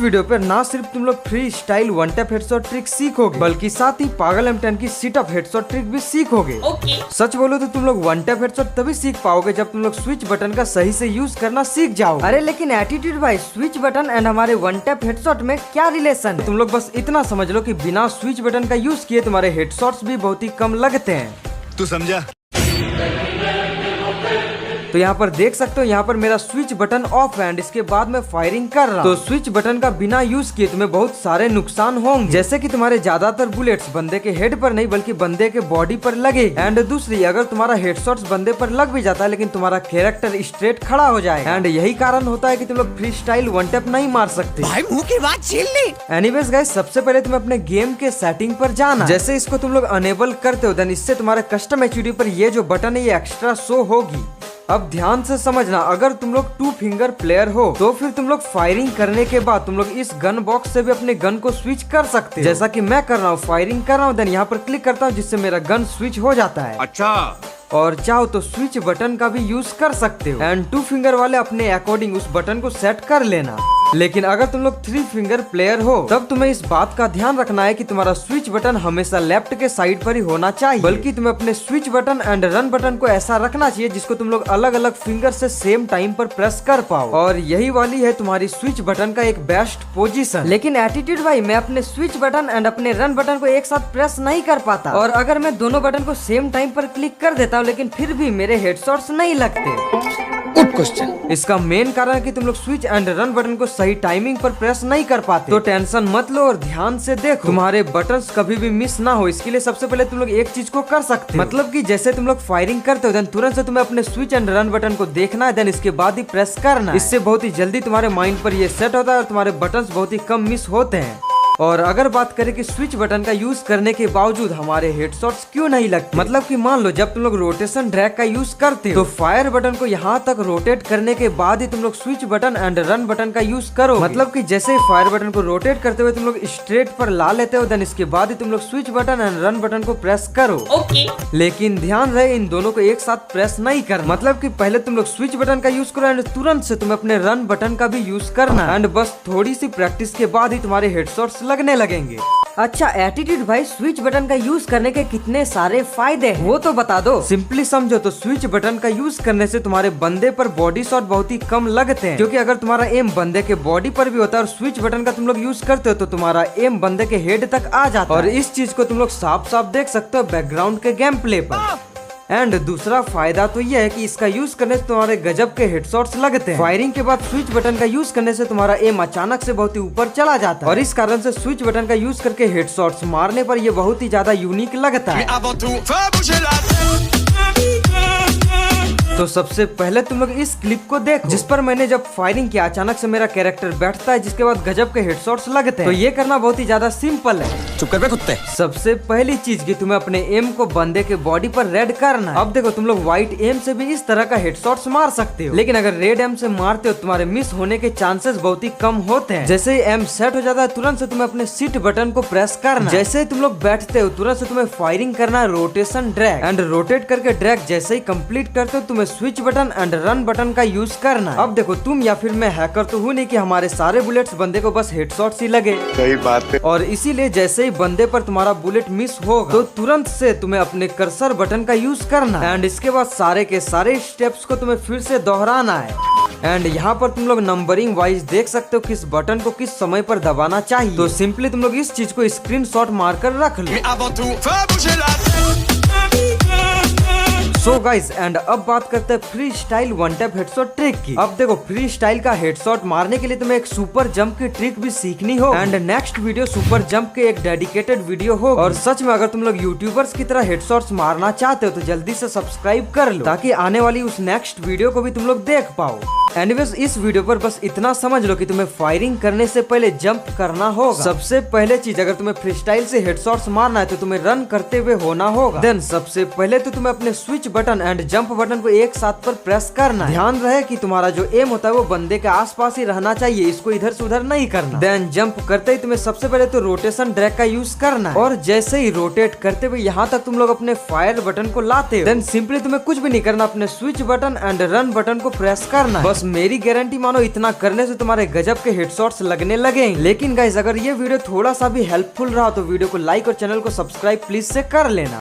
Video पर ना सिर्फ तुम लोग free style one tap headshot trick सीखोगे बल्कि साथ ही पागल M10 की सीट अप हेडशॉट ट्रिक भी सीखोगे। सच बोलो तो तुम लोग वन टैप हेडशॉट तभी सीख पाओगे जब तुम लोग स्विच बटन का सही से यूज करना सीख जाओ। अरे लेकिन एटीट्यूड भाई, स्विच बटन एंड हमारे वन टैप हेडशॉट में क्या रिलेशन है? तुम लोग बस इतना समझ लो कि बिना स्विच बटन का यूज किए तुम्हारे हेडशॉट्स भी बहुत ही कम लगते हैं। तू समझा? तो यहाँ पर देख सकते हो, यहाँ पर मेरा स्विच बटन ऑफ है एंड इसके बाद मैं फायरिंग कर रहा हूँ। तो स्विच बटन का बिना यूज किए तुम्हें बहुत सारे नुकसान होंगे, जैसे कि तुम्हारे ज्यादातर बुलेट्स बंदे के हेड पर नहीं बल्कि बंदे के बॉडी पर लगे। एंड दूसरी, अगर तुम्हारा हेडशॉट्स बंदे पर लग भी जाता है लेकिन तुम्हारा कैरेक्टर स्ट्रेट खड़ा हो जाएगा। एंड यही कारण होता है कि तुम लोग फ्री स्टाइल वन टैप नहीं मार सकते। भाई मुंह की बात छीन ली। एनीवेज गाइस, सबसे पहले तुम्हें अपने गेम के सेटिंग पर जाना। जैसे इसको तुम लोग अनेबल करते हो देन इससे तुम्हारे कस्टम एचयूडी पर ये जो बटन है ये एक्स्ट्रा शो होगी। अब ध्यान से समझना, अगर तुम लोग 2 फिंगर प्लेयर हो तो फिर तुम लोग फायरिंग करने के बाद तुम लोग इस गन बॉक्स से भी अपने गन को स्विच कर सकते हो। जैसा कि मैं कर रहा हूँ, फायरिंग कर रहा हूँ देन यहाँ पर क्लिक करता हूँ जिससे मेरा गन स्विच हो जाता है। अच्छा, और चाहो तो स्विच बटन का भी यूज कर सकते हो एंड 2 फिंगर वाले अपने अकॉर्डिंग उस बटन को सेट कर लेना। लेकिन अगर तुम लोग 3 फिंगर प्लेयर हो तब तुम्हें इस बात का ध्यान रखना है कि तुम्हारा स्विच बटन हमेशा लेफ्ट के साइड पर ही होना चाहिए, बल्कि तुम्हें अपने switch button and run button को ऐसा रखना चाहिए जिसको तुम लोग अलग अलग फिंगर से सेम टाइम पर प्रेस कर पाओ। और यही वाली है तुम्हारी स्विच बटन का एक बेस्ट पोजीशन। लेकिन एटीट्यूड भाई, मैं अपने स्विच बटन एंड अपने रन बटन को एक साथ प्रेस नहीं कर पाता, और अगर मैं दोनों बटन को सेम टाइम पर क्लिक कर देता हूँ लेकिन फिर भी मेरे हेडशॉट्स नहीं लगते। Good question. इसका मेन कारण है कि तुम लोग स्विच एंड रन बटन को सही टाइमिंग पर प्रेस नहीं कर पाते। तो टेंशन मत लो और ध्यान से देखो, तुम्हारे बटन्स कभी भी मिस ना हो। इसके लिए सबसे पहले तुम लोग एक चीज को कर सकते हो, मतलब कि जैसे तुम लोग फायरिंग करते हो देन तुरंत से तुम्हें अपने स्विच एंड रन बटन को देखना है देन इसके बाद ही प्रेस करना है। इससे बहुत ही जल्दी तुम्हारे माइंड पर ये सेट होता है और तुम्हारे बटन्स बहुत ही कम मिस होते हैं। और अगर बात करें कि स्विच बटन का यूज करने के बावजूद हमारे हेडशॉट्स क्यों नहीं लगते, मतलब कि मान लो जब तुम लोग रोटेशन ड्रैग का यूज करते हो तो फायर बटन को यहाँ तक रोटेट करने के बाद ही तुम लोग switch button and run button का यूज करो। मतलब कि जैसे ही फायर बटन को रोटेट करते हुए तुम लोग स्ट्रेट पर ला लेते हो देन इसके बाद ही तुम लोग switch button and run button को प्रेस करो। लेकिन ध्यान रहे, इन दोनों को एक साथ प्रेस नहीं करना। मतलब कि पहले तुम लोग स्विच बटन का यूज करो एंड तुरंत से तुम्हें अपने रन बटन का भी यूज करना एंड बस थोड़ी सी प्रैक्टिस के बाद ही तुम्हारे हेडशॉट्स लगने लगेंगे। अच्छा एटीट्यूड भाई, स्विच बटन का यूज करने के कितने सारे फायदे हैं वो तो बता दो। सिंपली समझो तो स्विच बटन का यूज करने से तुम्हारे बंदे पर बॉडी शॉट बहुत ही कम लगते हैं, क्योंकि अगर तुम्हारा एम बंदे के बॉडी पर भी होता है और स्विच बटन का तुम लोग यूज करते हो तो तुम्हारा एम बंदे के हेड तक आ जाता है। और इस चीज को तुम लोग साफ साफ देख सकते हो बैकग्राउंड के गेम प्ले पर। एंड दूसरा फायदा तो यह है कि इसका यूज करने से तुम्हारे गजब के हेडशॉट्स लगते हैं। फायरिंग के बाद स्विच बटन का यूज करने से तुम्हारा एम अचानक से बहुत ही ऊपर चला जाता है और इस कारण से स्विच बटन का यूज करके हेडशॉट्स मारने पर यह बहुत ही ज्यादा यूनिक लगता है। तो सबसे पहले तुम लोग इस क्लिप को देखो जिस पर मैंने जब फायरिंग किया अचानक से मेरा कैरेक्टर बैठता है जिसके बाद गजब के हेडशॉट्स लगते हैं। तो ये करना बहुत ही ज्यादा सिंपल है। चुप कर बे कुत्ते। सबसे पहली चीज की तुम्हें अपने एम को बंदे के बॉडी पर रेड करना है। अब देखो, तुम लोग व्हाइट एम से भी इस तरह का हेडशॉट्स मार सकते हो, लेकिन अगर रेड एम से मारते हो तुम्हारे मिस होने के चांसेस बहुत ही कम होते हैं। जैसे ही एम सेट हो जाता है तुरंत से तुम्हें अपने सीट बटन को प्रेस करना। जैसे ही तुम लोग बैठते हो तुरंत से तुम्हें फायरिंग करना है रोटेशन ड्रैग एंड रोटेट करके ड्रैग जैसे ही कंप्लीट करते हो तुम्हें switch button and run button का यूज करना है। अब देखो, तुम या फिर मैं हैकर तो हूँ नहीं कि हमारे सारे बुलेट्स बंदे को बस हेडशॉट्स ही लगे। सही बात है। और इसीलिए जैसे ही बंदे पर तुम्हारा बुलेट मिस होगा तो तुरंत से तुम्हें अपने कर्सर बटन का यूज करना है एंड इसके बाद सारे के सारे स्टेप्स को तुम्हें फिर से दोहराना है। एंड यहाँ पर तुम लोग नंबरिंग वाइज देख सकते हो किस बटन को किस समय पर दबाना चाहिए। तो सिंपली तुम लोग इस चीज को स्क्रीनशॉट मारकर रख लो। सो गाइस, एंड अब बात करते हैं free style one tap headshot trick की। अब देखो, फ्री स्टाइल का हेडशॉट मारने के लिए तुम्हें एक सुपर जंप की ट्रिक भी सीखनी हो and next video super jump के एक डेडिकेटेड वीडियो हो। और सच में अगर तुम लोग यूट्यूबर्स की तरह हेडशॉट्स मारना चाहते हो तो जल्दी से सब्सक्राइब कर लो ताकि आने वाली उस नेक्स्ट वीडियो को भी तुम लोग देख पाओ। एनीवेज, इस वीडियो पर बस इतना समझ लो कि तुम्हें फायरिंग करने से पहले जंप करना होगा। सबसे पहले चीज, अगर तुम्हें फ्री स्टाइल से हेडशॉट्स मारना है तो तुम्हें रन करते हुए होना होगा। देन सबसे पहले तो तुम्हें अपने switch button and jump button को एक साथ पर प्रेस करना है। ध्यान रहे कि तुम्हारा जो एम होता है वो बंदे के आसपास ही रहना चाहिए, इसको इधर से उधर नहीं करना। देन जंप करते ही तुम्हें सबसे पहले तो रोटेशन ड्रैग का यूज करना है और जैसे ही रोटेट करते हुए यहाँ तक तुम लोग अपने फायर बटन को लाते हो, देन सिंपली तुम्हें कुछ भी नहीं करना, अपने switch button and run button को प्रेस करना है। बस मेरी गारंटी मानो, इतना करने से तुम्हारे गजब के हेडशॉट्स लगने लगेंगे। लेकिन गाइस अगर ये वीडियो थोड़ा सा भी हेल्पफुल रहा तो वीडियो को लाइक और चैनल को सब्सक्राइब प्लीज से कर लेना।